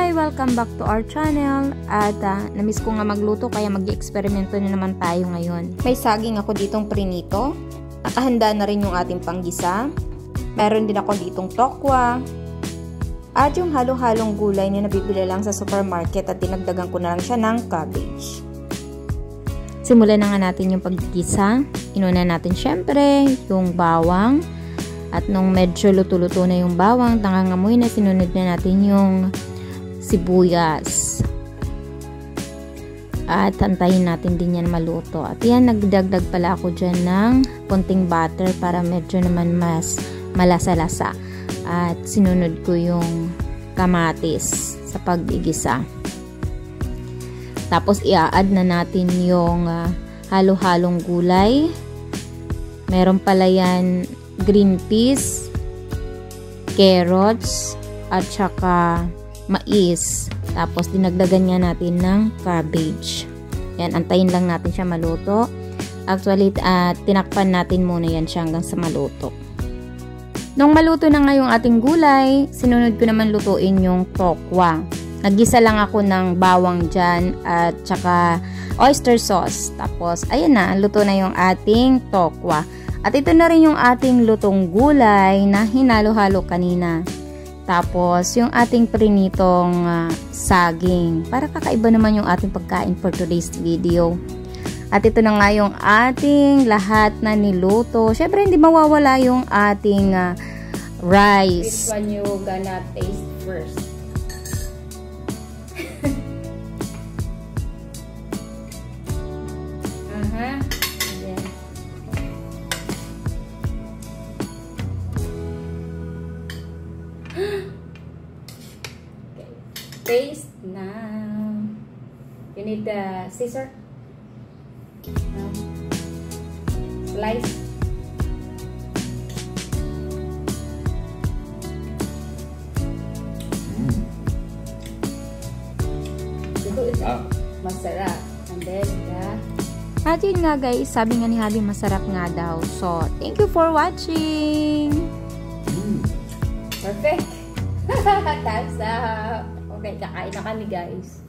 Hi! Welcome back to our channel. At namiss ko nga magluto kaya mag-eksperimento na naman tayo ngayon. May saging ako ditong prinito. Nakahanda na rin yung ating panggisa. Meron din ako ditong tokwa. At yung halo-halong gulay na nabibili lang sa supermarket at dinagdagan ko na lang siya ng cabbage. Simulan na nga natin yung paggisa. Inuna natin syempre yung bawang. At nung medyo luto-luto na yung bawang, tangangamoy na, sinunod na natin yung sibuyas. At antayin natin din yan maluto. At yan, nagdagdag pala ako dyan ng konting butter para medyo naman mas malasa-lasa. At sinunod ko yung kamatis sa pag-igisa. Tapos i-add na natin yung halo-halong gulay. Meron pala yan green peas, carrots, at saka mais. Tapos dinagdagan nga natin ng cabbage. Yan, antayin lang natin siya maluto. Actually, tinakpan natin muna yan siya hanggang sa maluto. Nung maluto na nga yung ating gulay, sinunod ko naman lutuin yung tokwa. Naggisa lang ako ng bawang dyan at saka oyster sauce. Tapos, ayan na, luto na yung ating tokwa. At ito na rin yung ating lutong gulay na hinalo-halo kanina. Tapos, yung ating prinitong saging. Para kakaiba naman yung ating pagkain for today's video. At ito na nga yung ating lahat na niluto. Syempre, hindi mawawala yung ating rice. Which one you gonna taste first? Taste now. You need the scissor. Slice. Masarap. And then At yun nga guys, sabi nga ni Habi masarap nga daw. So, thank you for watching. Perfect. Thumbs up. Okay, kakain na kami guys.